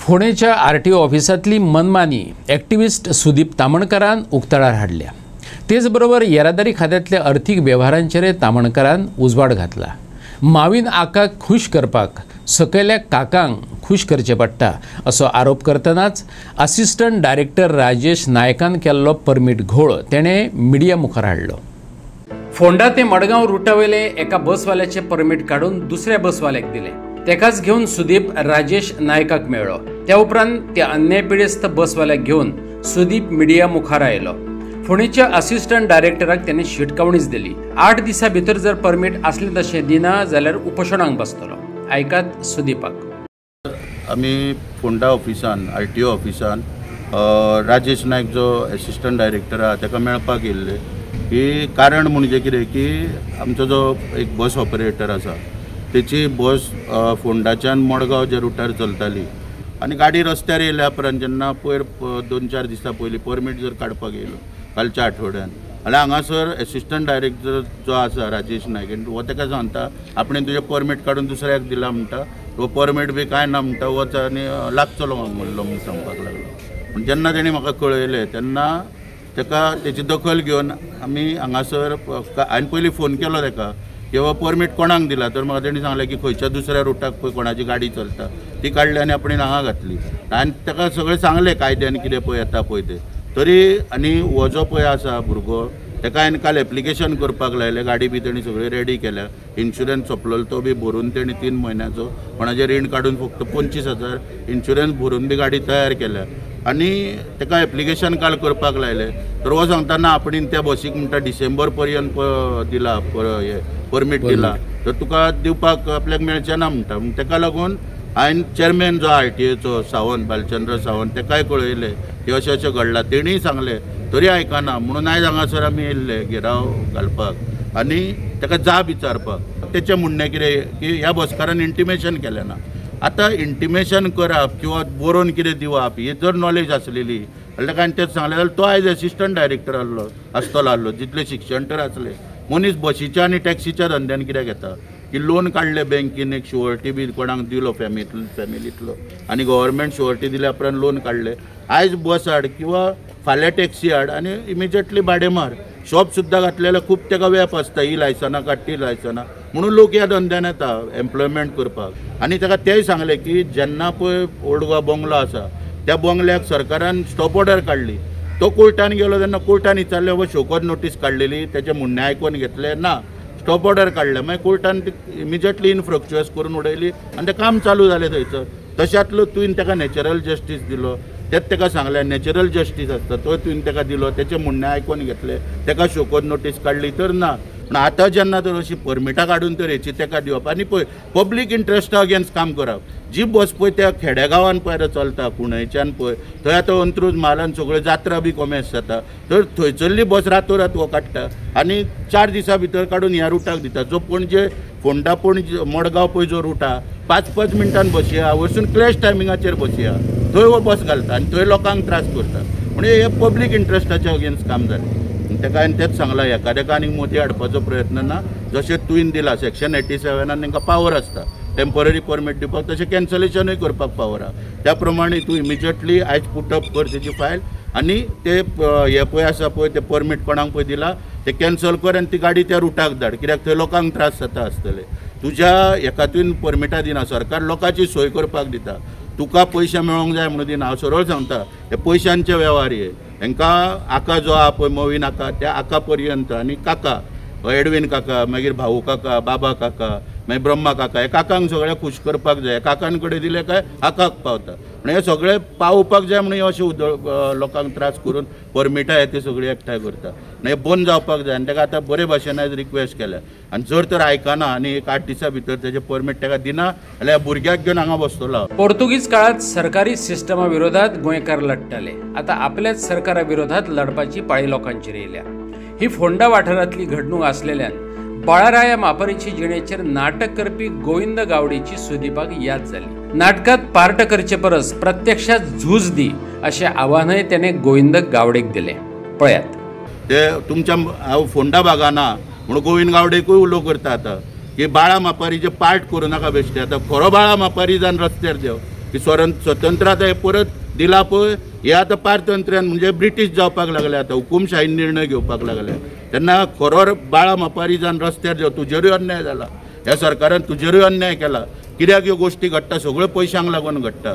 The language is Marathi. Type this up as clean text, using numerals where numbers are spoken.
फोंडेच्या आरटीओ ऑफिसांतली मनमानी एक्टिविस्ट सुदीप तामणकरान उक्ताडार हाडल्या। तेच बरोबर येरादारी खात्यांतल्या अर्थीक वेव्हारांचेर तामणकरान उजवाड घातला। मावीन आकाक खुश करपाक सकयल्या काकांक खुश करचें पडटा असो आरोप करतनाच असिस्टंट डायरेक्टर राजेश नायकान केल्लो परमीट घोळ तेणें मिडिया मुखार हाडलो। फोंडा ते मडगांव रुटावयले एका बसवाल्याचे परमीट काडून दुसऱ्या बसवाल्याक दिले। तेकाच घेवन सुदीप राजेश नायकाक मेळ्ळो। त्या उपरांत त्या अन्यायपिडेस्त बसवाल्याक घेवन सुदीप मिडिया मुखार आयलो। फोंडेच्या असिस्टंट डायरेक्टराक ताणें शिटकावणीच दिली। 8 दिसां भितर जर परमीट असले तशें दिना जाल्यार उपोशणाक बसतलो। आयकात सुदीपाक। आमी फोंडा ऑफिसान आरटीओ ऑफिसान राजेश नायक जो असिस्टंट डायरेक्टर आहा ताका मेळपाक येयल्ले की कारण म्हणजे कितें की आमचो जो एक बस ऑपरेटर आसा तेची बस फोंडाच्यान मडगांव जे रुटार चलताली आनी गाडी रस्त्यार येयल्या उपरांत जेन्ना पयर 2-4 दिसां पयलीं परमीट जर काडपाक येयलो कालच्या आठवड्यान जाल्यार हांगासर असिस्टंट डायरेक्टर जो आसा राजेश नायक हो ताका सांगता आपणें तुजें परमीट काडून दुसऱ्याक दिला म्हणटा तो परमीट बी कांय ना म्हणटा वच आनी लागचलो म्हणलो म्हूण सांगपाक लागलो। पूण जेन्ना तेणी म्हाका कळयलें तेन्ना ताका तेची दखल घेवन आमी हांगासर हांवें पयलीं फोन केलो ताका की बाबा परमीट कोणाक दिला तर म्हाका तेणी सांगलें की खंयच्या दुसऱ्या रुटाक पळय कोणाची गाडी चलता ती काडली आनी आपणें हांगा घातली। हांवें ताका सगळें सांगलें कायद्यान कितें पळय येता पळय तें तरी आनी हो जो पळय आसा भुरगो ताका हांवें काल एप्लिकेशन करपाक लायलें। गाडी बी तेणी सगळी रेडी केल्या। इन्शुरन्स सोंपलो तो बी भरून तेणी 3 म्हयन्याचो कोणाचें रीण काडून फक्त 25,000 इन्शुरन्स भरून बी गाडी तयार केल्या आनी ताका एप्लिकेशन काल करपाक लायलें तर हो सांगता आपण त्या बसीक म्हणटा डिसेंबर पर्यंत दिला परमीट दिला तर तुका दिवपाक आपल्याक मेळचें ना म्हणटा। ताका लागून हांवें चेअरमॅन जो आरटीओचो सावंत बालचंद्र सावंत ताकाय कळयलें की अशें अशें घडलां। तेणीय सांगलें तरी आयकना म्हणून आयज हांगासर आमी येयल्ले घेराव घालपाक आनी ताका जाब विचारपाक। तेचें म्हणणें कितें की ह्या बसकारान इंटिमेशन केलें ना। आतां इंटिमेशन करप किंवा बरोवन कितें दिवप ही जर नॉलेज आसलेली जाल्यार ताका हांवें तेच सांगलें जाल्यार तो आयज असिस्टंट डायरेक्टर आसतलो जितलें शिक्षण तर आसलें। मनीस बसीच्या आनी टॅक्सीच्या धंद्यान कित्याक येता की लोन काडले बँकेन एक शुअर्टी बी कोणाक दिलो फॅमिलींतलो आनी गव्हर्मेंट शुअर्टी दिल्या उपरांत लोन काडले। आयज बस हाड किंवा फाल्यां टॅक्सी हाड आनी इमिजिएटली भाडें मार। शॉप सुद्दां घातलेल्या खूब ताका वेप आसता ही लायसनां काड ती लायसनां म्हणून लोक ह्या धंद्यान येता एम्प्लॉयमेंट करपाक। आनी ताका तेंय सांगलें की जेन्ना पळय ओल्ड गोवा बंगलो आसा त्या बंगल्याक सरकारान स्टॉप ऑर्डर काडली तो कोर्टान गेलो तेन्ना कोर्टान विचारलें बाबा शोकत नोटीस काडलेली तेचें म्हणणें आयकून घेतलें ना स्टॉप ऑर्डर काडलें मागीर कोर्टान इमिजिएटली इनफ्रक्च्युअस करून उडयली आनी तें काम चालू जालें थंयसर। तशांतलो तुवें ताका नॅचरल जस्टीस दिलो तेच ताका सांगलें नॅचरल जस्टीस आसता तो तुवें ताका दिलो तेचें म्हणणें आयकून घेतलें ताका शोकत नोटीस काडली तर ना। पूण आतां जेन्ना तर अशी परमिटां काडून तर हेची ताका दिवप आनी पळय पब्लीक इंट्रस्टा अगेन्स्ट काम करप। जी बस पळय त्या खेडेगांवान पळय चलता कुंडयच्यान पळय थंय आतां अंत्रूज म्हालान सगळ्यो जात्रा बी कोमेस जाता तर थंयसरली बस रातोरात वो काडटा आनी 4 दिसां भितर काडून ह्या रुटाक दिता। जो पणजे फोंडा पणजे मडगांव पळय जो रूट आहा 5-5 मिनटान बसी आहा वचून क्लॅश टायमिंगाचेर बसी आहा थंय वो बस घालता आनी थंय लोकांक त्रास करता म्हणजे हे पब्लीक इंट्रस्टाचे अगेन्स्ट काम जालें। ताका हांवें तेच सांगलां एकाद्याक आनीक मोदी हाडपाचो प्रयत्न ना। जशें तुवें दिला सेक्शन 87 तांकां पावर आसता टेम्पररी परमीट दिवपाक तशें कॅन्सलेशनूय करपाक पावर आहा। त्या प्रमाणे तूं इमिजिएटली आयज पुटअप कर तेजी फायल आनी ते हे पळय आसा पळय ते परमीट कोणाक पळय दिला ते कॅन्सल कर आनी ती गाडी त्या रुटाक धाड कित्याक थंय लोकांक त्रास जाता आसतले। तुज्या हेका तुवें परमिटां दिना सरकार लोकांची सोय करपाक दिता तुका पयशे मेळोंक जाय म्हणून दिना। हांव सरळ सांगता हे पयशांचे वेव्हार हे हांकां आका जो आहा पळय मवीन आका त्या आका पर्यंत आनी काका एडवीन काका मागीर भाऊ काका बाबा काका मागीर ब्रह्मा काका हे काकांक सगळ्या खुश करपाक जाय। काकान कडेन दिले काय आकाक पावता म्हणजे हे सगळे पावोवपाक जाय म्हणून अशें लोकांक त्रास करून परमिटां हे ती सगळी एकठांय करता हे बंद जावपाक जाय। आनी ताका आतां बरे भाशेन आयज रिक्वेस्ट केल्या आनी जर तर आयकना आनी एक 8 दिसां भितर तेजें परमीट ताका दिना जाल्यार भुरग्याक घेवन हांगा बसतलो। पोर्तुगीज काळात सरकारी सिस्टमा विरोधात गोंयकार लढटाले। आता आपल्याच सरकारा विरोधात लढपाची पाळी लोकांचेर येयल्या। ही फोंडा वाठारांतली घडणूक आसलेल्यान बळाराया मापारीची जिणेचेर नाटक करपी गोविंद गावडेची सुदीपाक याद जाली। नाटकात पार्ट करचे परस प्रत्यक्षात झूज दी अशें आव्हानय तेणें गोविंद गावडेक दिलें। पळयात ते तुमच्या हांव फोंडा भागाना म्हणून गोविंद गावडेकूय उलो करता आतां की बाळा मापारीचे पार्ट करूं नाका बेश्टे। आतां खरो बाळा मापारी जावन रस्त्यार देव की स्वतंत्रता हे परत दिला पळय हे आतां पारतंत्र्यान म्हणजे ब्रिटीश जावपाक लागले, आतां हुकुमशाहीन निर्णय घेवपाक लागले. तेन्ना खरो बाळा मापारी जावन रस्त्यार जो तुजेरूय अन्याय जाला, ह्या सरकारान तुजेरूय अन्याय केला. कित्याक ह्यो गोश्टी घडटा सगळ्यो पयशांक लागून घडटा.